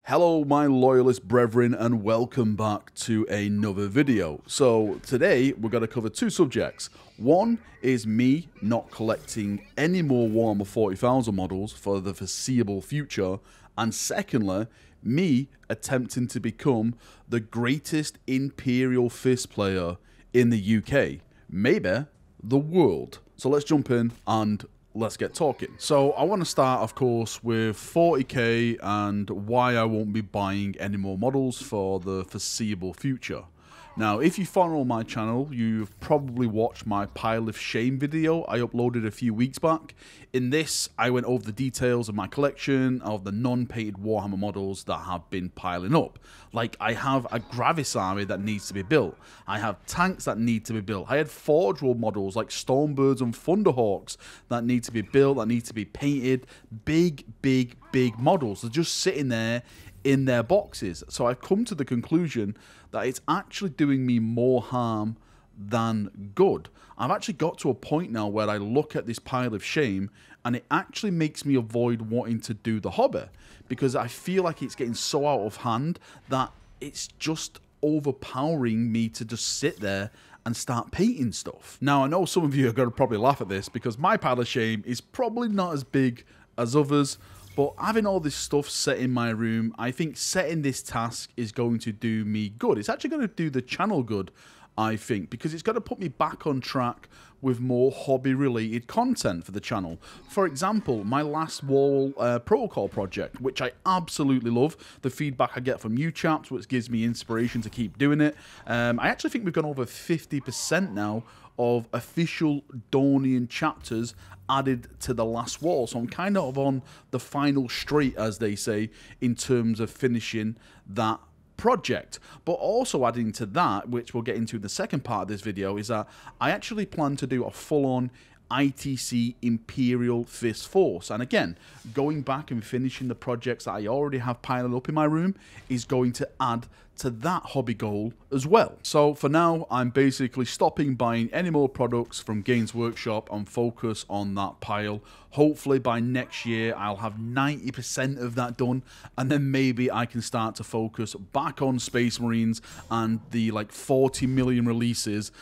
Hello my loyalist brethren and welcome back to another video. So today we're going to cover two subjects. One is me not collecting any more Warhammer 40,000 models for the foreseeable future, and secondly, me attempting to become the greatest Imperial Fist player in the UK, maybe the world. So let's jump in and let's get talking. So I want to start, of course, with 40k and why I won't be buying any more models for the foreseeable future. Now, if you follow my channel, you've probably watched my Pile of Shame video I uploaded a few weeks back. In this, I went over the details of my collection of the non-painted Warhammer models that have been piling up. Like, I have a Gravis army that needs to be built. I have tanks that need to be built. I had Forge World models like Stormbirds and Thunderhawks that need to be built, that need to be painted. Big models. They're just sitting there in their boxes. So I've come to the conclusion that it's actually doing me more harm than good. I've actually got to a point now where I look at this pile of shame and it actually makes me avoid wanting to do the hobby, because I feel like it's getting so out of hand that it's just overpowering me to just sit there and start painting stuff. Now, I know some of you are going to probably laugh at this because my pile of shame is probably not as big as others, but having all this stuff set in my room, I think setting this task is going to do me good. It's actually going to do the channel good, I think, because it's going to put me back on track with more hobby-related content for the channel. For example, my last Wall Protocol project, which I absolutely love. The feedback I get from you chaps, which gives me inspiration to keep doing it. I actually think we've gone over 50% now of official Dornian chapters added to the last wall, so I'm kind of on the final straight, as they say, in terms of finishing that project. But also adding to that, which we'll get into in the second part of this video, is that I actually plan to do a full-on ITC Imperial Fist force. And again, going back and finishing the projects that I already have piling up in my room is going to add to that hobby goal as well. So for now, I'm basically stopping buying any more products from Games Workshop and focus on that pile. Hopefully by next year, I'll have 90% of that done, and then maybe I can start to focus back on Space Marines and the like 40 million releases,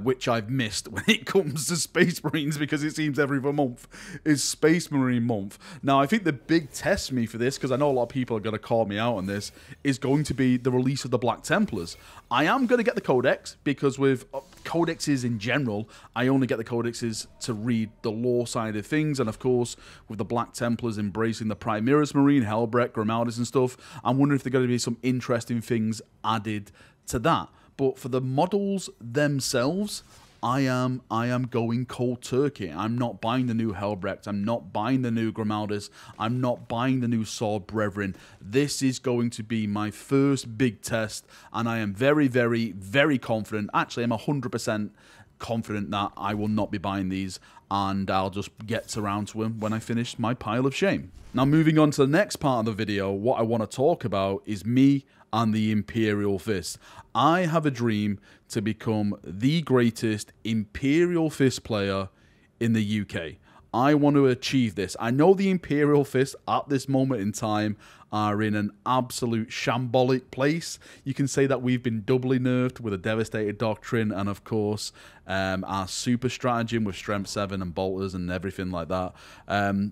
which I've missed when it comes to Space Marines, because it seems every other month is Space Marine month. Now, I think the big test for me for this, because I know a lot of people are going to call me out on this, is going to be the release of the Black Templars. I am going to get the Codex, because with codexes in general, I only get the codexes to read the lore side of things, and of course, with the Black Templars embracing the Primaris Marine, Helbrecht, Grimaldis and stuff, I'm wondering if there are going to be some interesting things added to that. But for the models themselves, I am going cold turkey. I'm not buying the new Helbrecht. I'm not buying the new Grimaldis. I'm not buying the new Sword Brethren. This is going to be my first big test, and I am very confident. Actually, I'm 100% confident that I will not be buying these, and I'll just get around to them when I finish my pile of shame. Now, moving on to the next part of the video, what I want to talk about is me and the Imperial Fist. I have a dream to become the greatest Imperial Fist player in the UK. I want to achieve this. I know the Imperial Fist at this moment in time are in an absolute shambolic place. You can say that we've been doubly nerfed with a Devastated Doctrine and, of course, our super stratagem with Strength 7 and Bolters and everything like that.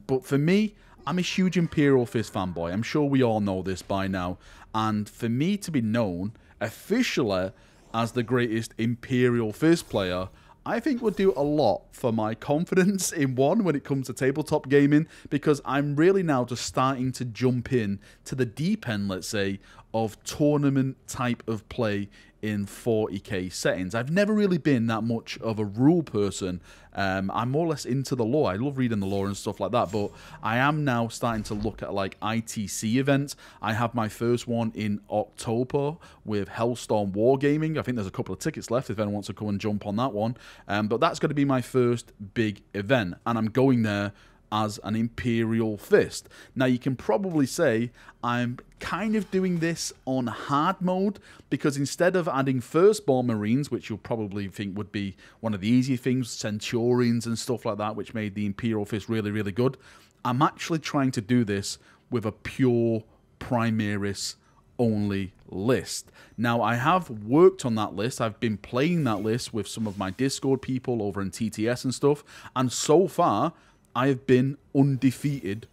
But for me, I'm a huge Imperial Fist fanboy. I'm sure we all know this by now. And for me to be known officially as the greatest Imperial Fist player, I think would do a lot for my confidence in one when it comes to tabletop gaming, because I'm really now just starting to jump in to the deep end, let's say, of tournament type of play in 40k settings. I've never really been that much of a rule person. I'm more or less into the lore. I love reading the lore and stuff like that, but I am now starting to look at like ITC events. I have my first one in October with Hellstorm Wargaming. I think there's a couple of tickets left if anyone wants to come and jump on that one. But that's going to be my first big event, and I'm going there as an Imperial Fist. Now, you can probably say I'm kind of doing this on hard mode, because instead of adding Firstborn Marines, which you'll probably think would be one of the easier things, Centurions and stuff like that, which made the Imperial Fist really good, I'm actually trying to do this with a pure Primaris only list. Now, I have worked on that list. I've been playing that list with some of my Discord people over in TTS and stuff, and so far I have been undefeated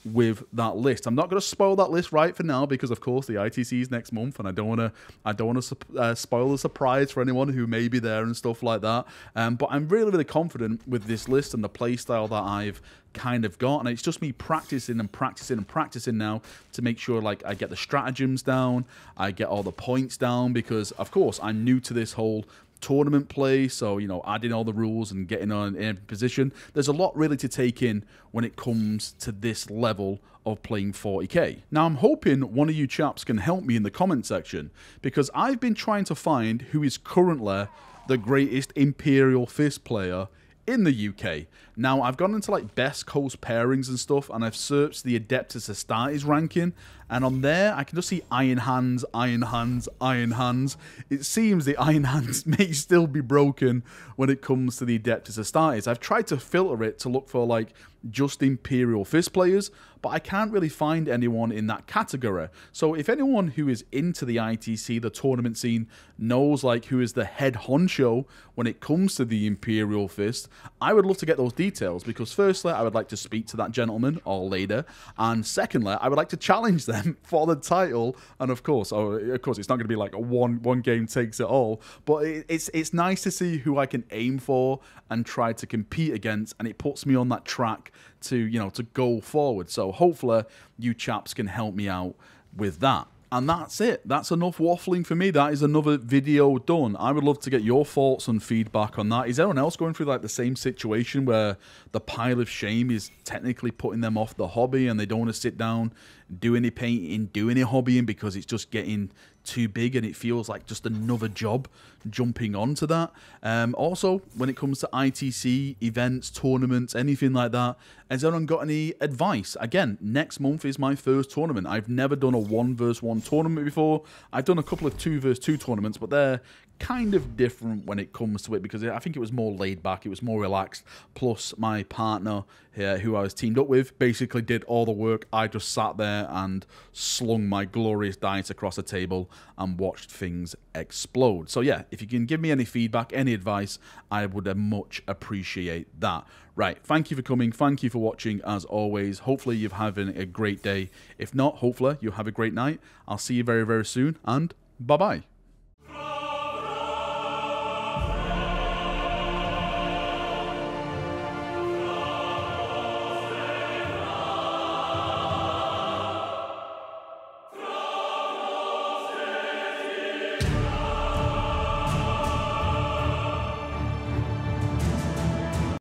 with that list. I'm not going to spoil that list right for now because, of course, the ITC is next month, and I don't want to spoil the surprise for anyone who may be there and stuff like that. But I'm really confident with this list and the playstyle that I've kind of got, and it's just me practicing and practicing and practicing now to make sure like I get the stratagems down, I get all the points down, because of course I'm new to this whole tournament play, so you know, adding all the rules and getting on in position, there's a lot really to take in when it comes to this level of playing 40k. Now, I'm hoping one of you chaps can help me in the comment section, because I've been trying to find who is currently the greatest Imperial Fist player in the UK. Now, I've gone into like best coast pairings and stuff, and I've searched the Adeptus Astartes ranking, and on there I can just see Iron Hands, Iron Hands, Iron Hands. It seems the Iron Hands may still be broken when it comes to the Adeptus Astartes. I've tried to filter it to look for like just Imperial Fist players, but I can't really find anyone in that category. So if anyone who is into the ITC, the tournament scene, knows like who is the head honcho when it comes to the Imperial Fist, I would love to get those details, because firstly, I would like to speak to that gentleman or lady, and secondly, I would like to challenge them for the title. And of course, it's not going to be like a one game takes it all, but it's nice to see who I can aim for and try to compete against, and it puts me on that track to, you know, to go forward. So hopefully you chaps can help me out with that. And that's it. That's enough waffling for me. That is another video done. I would love to get your thoughts and feedback on that. Is anyone else going through like the same situation where the pile of shame is technically putting them off the hobby and they don't want to sit down, do any painting, do any hobbying because it's just getting too big and it feels like just another job jumping onto that? Also, when it comes to ITC, events, tournaments, anything like that, has anyone got any advice? Again, next month is my first tournament. I've never done a 1 versus 1 tournament before. I've done a couple of 2 versus 2 tournaments, but they're kind of different when it comes to it, because I think it was more laid back, it was more relaxed. Plus, my partner here, who I was teamed up with, basically did all the work. I just sat there and slung my glorious dice across the table and watched things explode. So yeah, if you can give me any feedback, any advice, I would much appreciate that. Right, thank you for coming, thank you for watching as always. Hopefully you're having a great day. If not, hopefully you'll have a great night. I'll see you very soon, and bye bye.